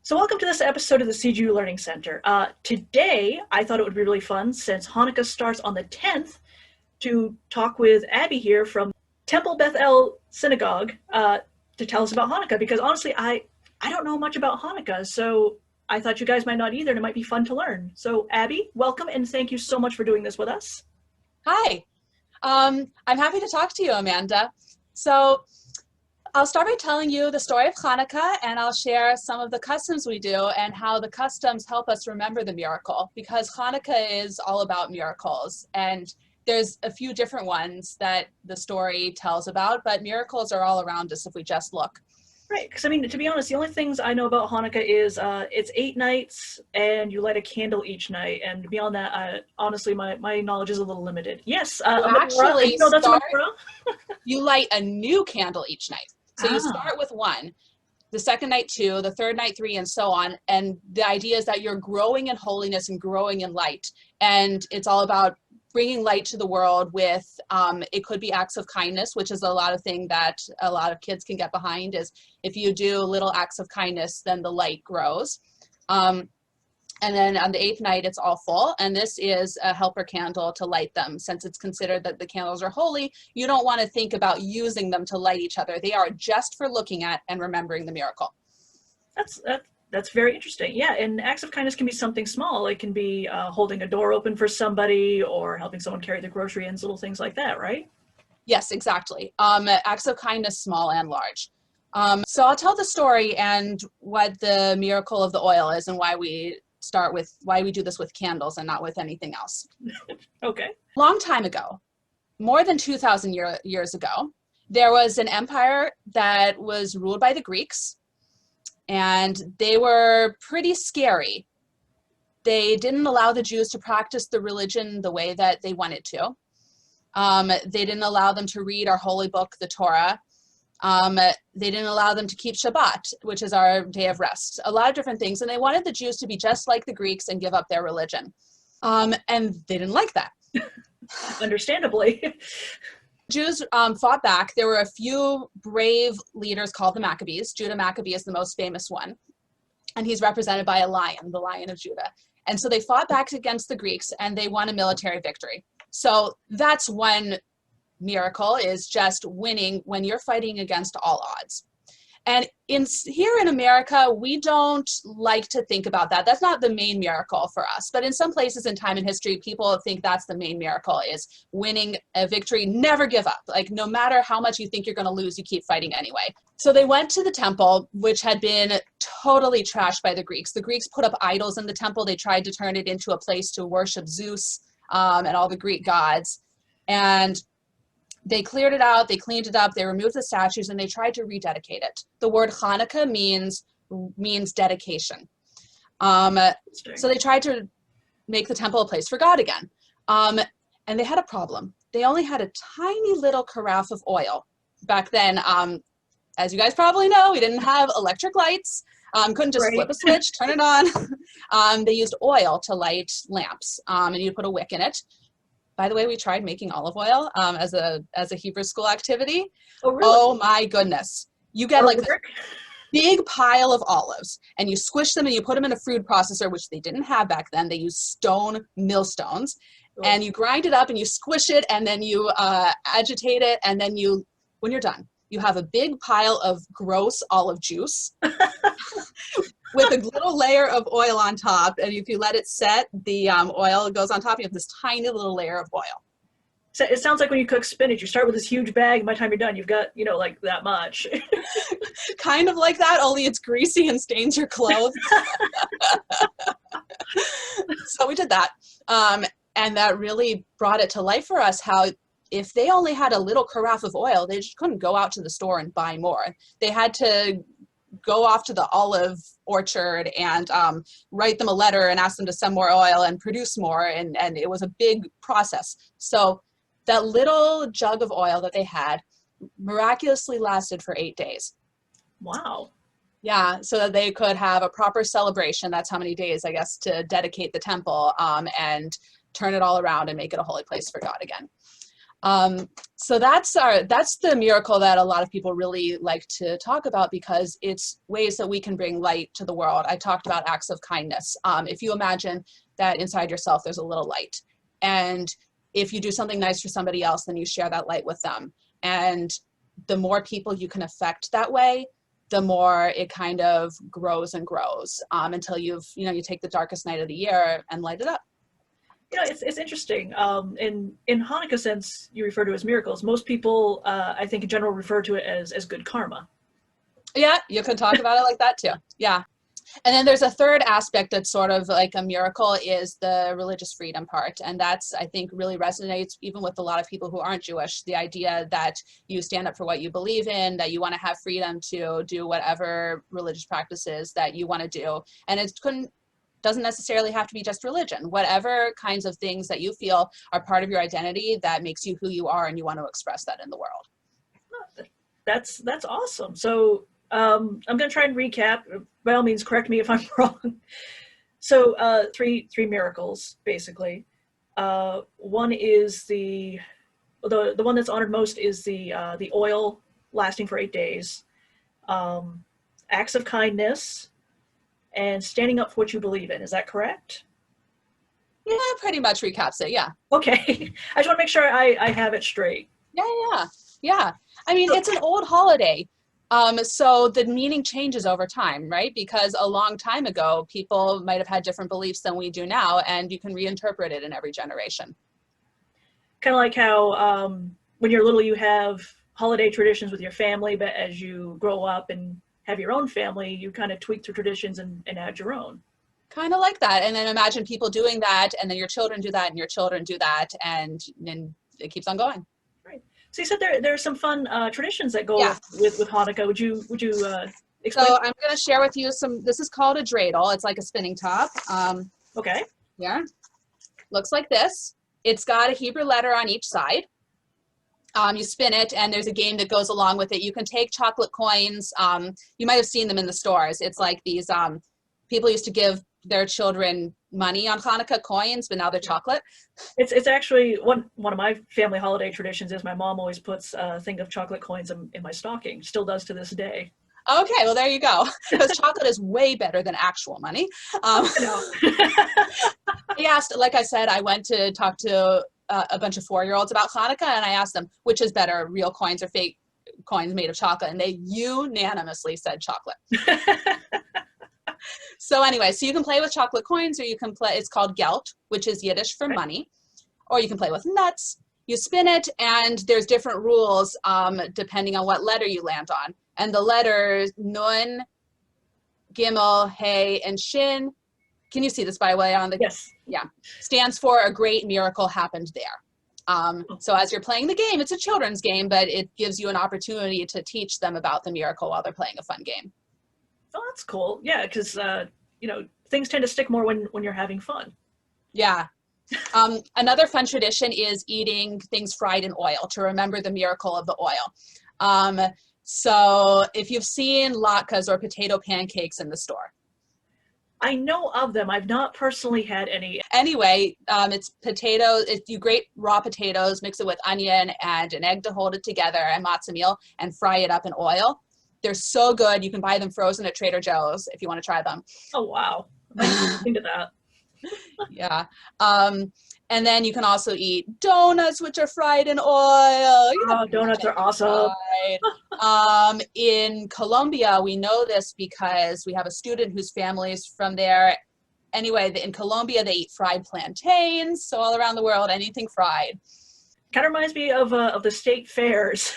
So welcome to this episode of the CGU Learning Center. Today, I thought it would be really fun, since Hanukkah starts on the 10th, to talk with Abby here from Temple Beth Synagogue to tell us about Hanukkah, because honestly, I don't know much about Hanukkah, so I thought you guys might not either, and it might be fun to learn. So Abby, welcome, and thank you so much for doing this with us. Hi, I'm happy to talk to you, Amanda. So I'll start by telling you the story of Hanukkah, and I'll share some of the customs we do and how the customs help us remember the miracle, because Hanukkah is all about miracles, and there's a few different ones that the story tells about, but miracles are all around us if we just look. Right, because I mean, to be honest, the only things I know about Hanukkah is it's 8 nights and you light a candle each night, and beyond that, honestly, my knowledge is a little limited. Yes, actually no, that's you light a new candle each night. So you start with one, the second night 2, the third night 3, and so on. And the idea is that you're growing in holiness and growing in light. And it's all about bringing light to the world with, it could be acts of kindness, which is a lot of thing that a lot of kids can get behind, is if you do little acts of kindness, then the light grows. And then on the 8th night, it's all full. And this is a helper candle to light them. Since it's considered that the candles are holy, you don't want to think about using them to light each other. They are just for looking at and remembering the miracle. That's very interesting. Yeah, and acts of kindness can be something small. It can be holding a door open for somebody, or helping someone carry the grocery ins, little things like that, right? Yes, exactly. Acts of kindness, small and large. So I'll tell the story and what the miracle of the oil is, and why we do this with candles and not with anything else. Okay. Long time ago, more than 2,000 years ago, there was an empire that was ruled by the Greeks, and they were pretty scary. They didn't allow the Jews to practice the religion the way that they wanted to. They didn't allow them to read our holy book, the Torah. They didn't allow them to keep Shabbat, which is our day of rest, a lot of different things. And they wanted the Jews to be just like the Greeks and give up their religion. And they didn't like that. Understandably. Jews fought back. There were a few brave leaders called the Maccabees. Judah Maccabee is the most famous one. And he's represented by a lion, the Lion of Judah. And so they fought back against the Greeks, and they won a military victory. So that's one miracle, is just winning when you're fighting against all odds. And here in America, we don't like to think about that. That's not the main miracle for us. But in some places in time and history, people think that's the main miracle, is winning a victory. Never give up. Like, no matter how much you think you're going to lose, you keep fighting anyway. So they went to the temple, which had been totally trashed by the Greeks. The Greeks put up idols in the temple. They tried to turn it into a place to worship Zeus and all the Greek gods. And they cleared it out, they cleaned it up, they removed the statues, and they tried to rededicate it. The word Hanukkah means dedication. So they tried to make the temple a place for God again. And they had a problem. They only had a tiny little carafe of oil. Back then, as you guys probably know, we didn't have electric lights. Couldn't just flip a switch, turn it on. They used oil to light lamps, and you put a wick in it. By the way, we tried making olive oil as a Hebrew school activity. Oh, really? Oh my goodness. You get like this big pile of olives, and you squish them and you put them in a food processor, which they didn't have back then. They used stone millstones. Oh. And you grind it up and you squish it, and then you agitate it, and then when you're done, you have a big pile of gross olive juice with a little layer of oil on top. And if you let it set, the oil goes on top. You have this tiny little layer of oil. So it sounds like when you cook spinach, you start with this huge bag, and by the time you're done, you've got, like that much. Kind of like that, only it's greasy and stains your clothes. So we did that. And that really brought it to life for us, how if they only had a little carafe of oil, they just couldn't go out to the store and buy more. They had to go off to the olive orchard and write them a letter and ask them to send more oil and produce more. And it was a big process. So that little jug of oil that they had miraculously lasted for 8 days. Wow. Yeah, so that they could have a proper celebration. That's how many days, I guess, to dedicate the temple and turn it all around and make it a holy place for God again. So that's the miracle that a lot of people really like to talk about, because it's ways that we can bring light to the world. I talked about acts of kindness. If you imagine that inside yourself there's a little light, and if you do something nice for somebody else, then you share that light with them. And the more people you can affect that way, the more it kind of grows and grows, until you take the darkest night of the year and light it up. It's interesting. In Hanukkah, since you refer to as miracles, most people, I think in general, refer to it as good karma. Yeah, you could talk about it like that too. Yeah. And then there's a third aspect that's sort of like a miracle, is the religious freedom part. And that's, I think, really resonates even with a lot of people who aren't Jewish. The idea that you stand up for what you believe in, that you want to have freedom to do whatever religious practices that you want to do. And it doesn't necessarily have to be just religion. Whatever kinds of things that you feel are part of your identity that makes you who you are, and you want to express that in the world. That's awesome. So I'm going to try and recap. By all means, correct me if I'm wrong. So three miracles, basically. One is the one that's honored most is the oil lasting for 8 days, acts of kindness, and standing up for what you believe in. Is that correct? Yeah, pretty much recaps it. Yeah. Okay. I just want to make sure I have it straight. Yeah. I mean, it's an old holiday. So the meaning changes over time, right? Because a long time ago, people might have had different beliefs than we do now, and you can reinterpret it in every generation. Kind of like how when you're little, you have holiday traditions with your family, but as you grow up and have your own family, you kind of tweak the traditions and add your own. Kind of like that. And then imagine people doing that, and then your children do that, and your children do that, and then it keeps on going. Right. So you said there are some fun traditions that go with Hanukkah. Would you explain? So I'm going to share with you some. This is called a dreidel. It's like a spinning top. Okay. Yeah. Looks like this. It's got a Hebrew letter on each side. You spin it, and there's a game that goes along with it. You can take chocolate coins. You might have seen them in the stores. It's like these, people used to give their children money on Hanukkah, coins, but now they're chocolate. It's actually one of my family holiday traditions is my mom always puts a thing of chocolate coins in my stocking. Still does to this day. Okay, well, there you go. Because chocolate is way better than actual money. Like I said, I went to talk to a bunch of 4-year-olds about Hanukkah, and I asked them, which is better, real coins or fake coins made of chocolate? And they unanimously said chocolate. So anyway, so you can play with chocolate coins, or you can play, it's called gelt, which is Yiddish for money, or you can play with nuts. You spin it, and there's different rules depending on what letter you land on. And the letters Nun, Gimel, Hey, and Shin, can you see this by the way on the? Yes. Yeah. Stands for a great miracle happened there. So as you're playing the game, it's a children's game, but it gives you an opportunity to teach them about the miracle while they're playing a fun game. Oh, that's cool. Yeah, because things tend to stick more when you're having fun. Yeah. Another fun tradition is eating things fried in oil to remember the miracle of the oil. So if you've seen latkes or potato pancakes in the store. I know of them. I've not personally had any. Anyway, it's potatoes. You grate raw potatoes, mix it with onion and an egg to hold it together, and matzah meal, and fry it up in oil. They're so good. You can buy them frozen at Trader Joe's if you want to try them. Oh, wow. I into that. Yeah. And then you can also eat donuts, which are fried in oil. Donuts are awesome. In Colombia, we know this because we have a student whose family is from there. Anyway, in Colombia, they eat fried plantains. So all around the world, anything fried. Kind of reminds me of the state fairs.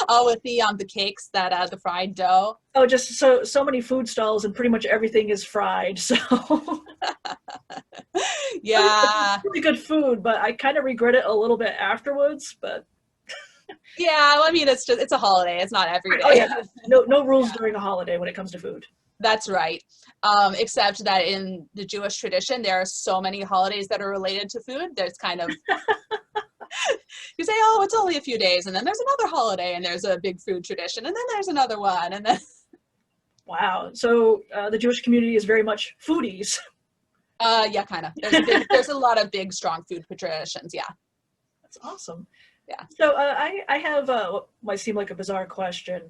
Oh, with the cakes that the fried dough. Oh, just so many food stalls, and pretty much everything is fried. So yeah, really good food, but I kind of regret it a little bit afterwards. But yeah, well, I mean, it's a holiday. It's not every day. Oh yeah, no rules during a holiday when it comes to food. That's right. Except that in the Jewish tradition, there are so many holidays that are related to food. There's kind of, you say, oh, it's only a few days, and then there's another holiday, and there's a big food tradition, and then there's another one, and then. Wow. So the Jewish community is very much foodies. Yeah, kind of. There's a lot of big, strong food traditions. Yeah. It's awesome. Yeah. So I have what might seem like a bizarre question.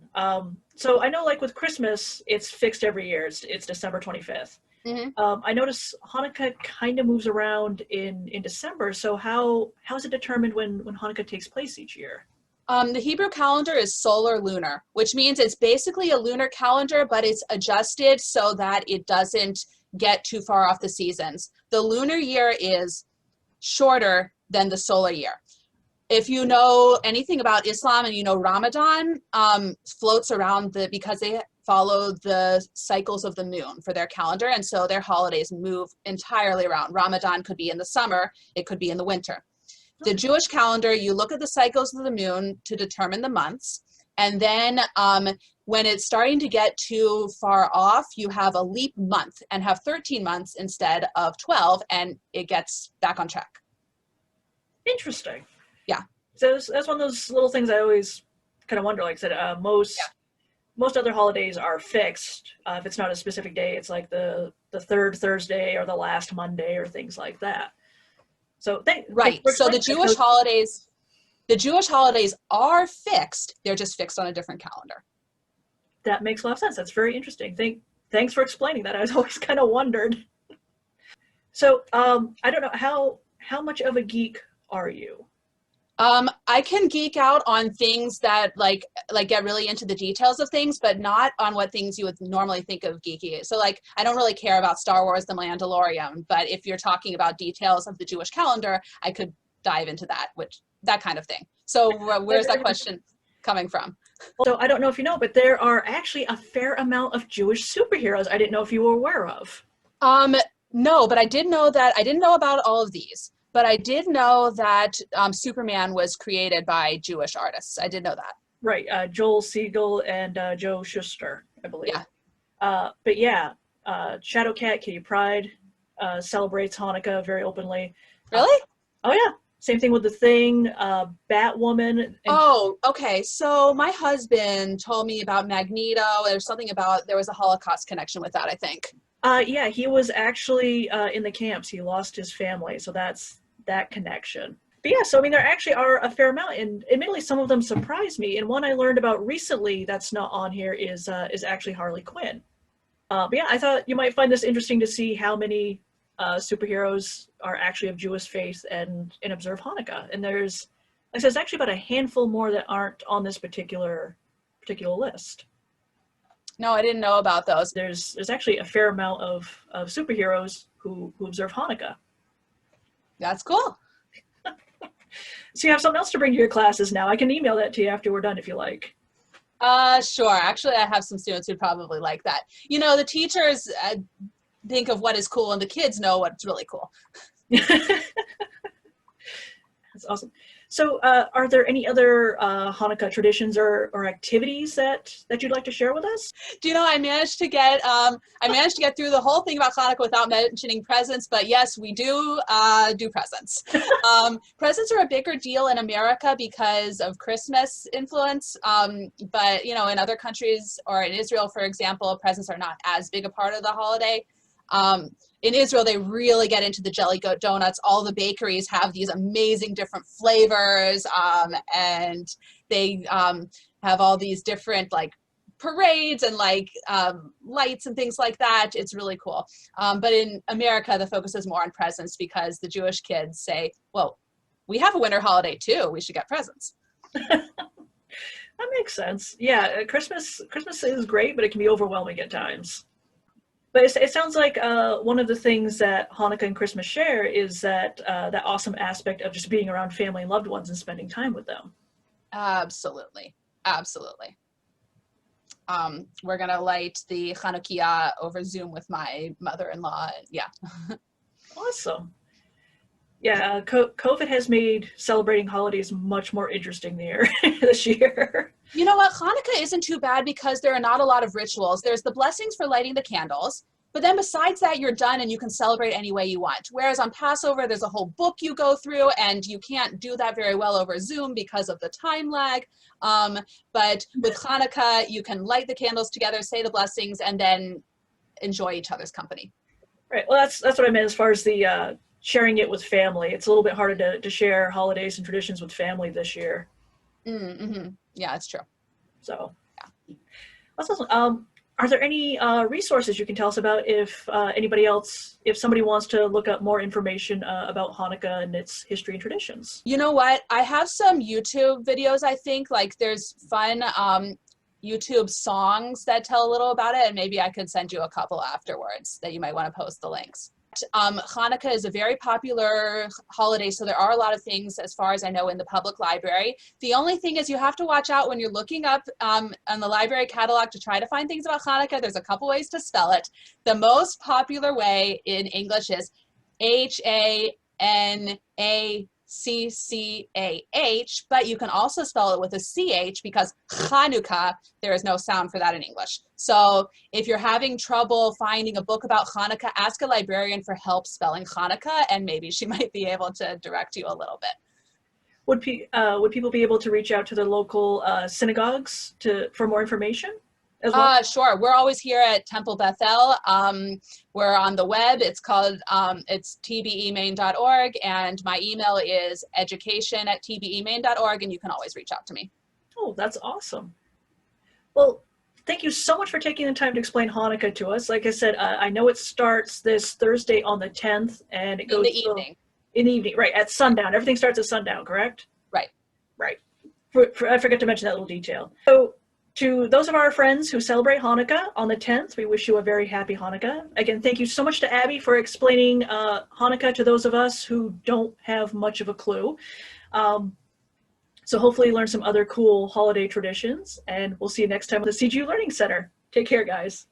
So I know, like with Christmas, it's fixed every year. It's December 25th. Hmm. I notice Hanukkah kind of moves around in December. So how is it determined when Hanukkah takes place each year? The Hebrew calendar is solar lunar, which means it's basically a lunar calendar, but it's adjusted so that it doesn't get too far off the seasons. The lunar year is shorter than the solar year. If you know anything about Islam and you know Ramadan floats around because they follow the cycles of the moon for their calendar, and so their holidays move entirely around. Ramadan could be in the summer, it could be in the winter. The Jewish calendar, you look at the cycles of the moon to determine the months, and then when it's starting to get too far off, you have a leap month and have 13 months instead of 12, and it gets back on track. Interesting. Yeah. So that's one of those little things I always kind of wonder. Like I said, most other holidays are fixed. If it's not a specific day, it's like the third Thursday or the last Monday or things like that. So right. So the Jewish holidays are fixed. They're just fixed on a different calendar. That makes a lot of sense. That's very interesting. Thanks for explaining that. I was always kind of wondered. So I don't know, how much of a geek are you? I can geek out on things that like get really into the details of things, but not on what things you would normally think of geeky. So like, I don't really care about Star Wars, The Mandalorian, but if you're talking about details of the Jewish calendar, I could dive into that kind of thing. So where's that question coming from? So I don't know if you know, but there are actually a fair amount of Jewish superheroes I didn't know if you were aware of. No, but I did know that. I didn't know about all of these. But I did know that Superman was created by Jewish artists. I did know that. Right, Joel Siegel and Joe Shuster, I believe. Yeah. But yeah, Shadowcat, Kitty Pryde celebrates Hanukkah very openly. Really? Oh yeah. Same thing with The Thing, Batwoman. Oh, okay. So my husband told me about Magneto. There was a Holocaust connection with that, I think. Yeah, he was actually in the camps. He lost his family, so that's that connection. But yeah, so I mean, there actually are a fair amount, and admittedly, some of them surprised me. And one I learned about recently that's not on here is actually Harley Quinn. But yeah, I thought you might find this interesting to see how many superheroes are actually of Jewish faith and observe Hanukkah. And there's, like I said, there's actually about a handful more that aren't on this particular list. No, I didn't know about those. There's actually a fair amount of superheroes who observe Hanukkah. That's cool. So you have something else to bring to your classes now. I can email that to you after we're done if you like. Sure. Actually, I have some students who probably like that. You know, the teachers think of what is cool and the kids know what's really cool. That's awesome. So are there any other Hanukkah traditions or activities that you'd like to share with us? Do you know, I managed to get through the whole thing about Hanukkah without mentioning presents, but yes, we do presents. Presents are a bigger deal in America because of Christmas influence, but you know, in other countries or in Israel, for example, presents are not as big a part of the holiday. In Israel, they really get into the jelly goat donuts. All the bakeries have these amazing different flavors, and they have all these different like parades and like lights and things like that. It's really cool. But in America, the focus is more on presents because the Jewish kids say, well, we have a winter holiday too. We should get presents. That makes sense. Yeah, Christmas is great, but it can be overwhelming at times. But it sounds like one of the things that Hanukkah and Christmas share is that awesome aspect of just being around family and loved ones and spending time with them. Absolutely. Absolutely. We're going to light the Chanukiah over Zoom with my mother-in-law. Yeah. Awesome. Yeah, COVID has made celebrating holidays much more interesting this year. You know what? Hanukkah isn't too bad because there are not a lot of rituals. There's the blessings for lighting the candles, but then besides that, you're done and you can celebrate any way you want. Whereas on Passover, there's a whole book you go through and you can't do that very well over Zoom because of the time lag. But with Hanukkah, you can light the candles together, say the blessings, and then enjoy each other's company. Right. Well, that's what I meant as far as the sharing it with family. It's a little bit harder to share holidays and traditions with family this year. Mm-hmm. Yeah, it's true. So Yeah. that's awesome. Are there any resources you can tell us about if anybody else, if somebody wants to look up more information about Hanukkah and its history and traditions? You know what? I have some YouTube videos, I think. Like, there's fun YouTube songs that tell a little about it, and maybe I could send you a couple afterwards that you might want to post the links. Hanukkah is a very popular holiday, so there are a lot of things, as far as I know, in the public library. The only thing is you have to watch out when you're looking up on the library catalog to try to find things about Hanukkah. There's a couple ways to spell it. The most popular way in English is Hanukkah, but you can also spell it with a CH because Chanukah, there is no sound for that in English. So if you're having trouble finding a book about Hanukkah, ask a librarian for help spelling Hanukkah, and maybe she might be able to direct you a little bit. Would people be able to reach out to their local synagogues for more information as well? Sure. We're always here at Temple Beth. We're on the web. It's called, it's tbemain.org, and my email is education@tbemain.org, and you can always reach out to me. Oh, that's awesome. Well, thank you so much for taking the time to explain Hanukkah to us. Like I said, I know it starts this Thursday on the 10th, and it goes in the evening. In the evening, right, at sundown. Everything starts at sundown, correct? Right. Right. I forgot to mention that little detail. So to those of our friends who celebrate Hanukkah on the 10th, we wish you a very happy Hanukkah. Again, thank you so much to Abby for explaining Hanukkah to those of us who don't have much of a clue. So hopefully learn some other cool holiday traditions, and we'll see you next time at the CGU Learning Center. Take care, guys.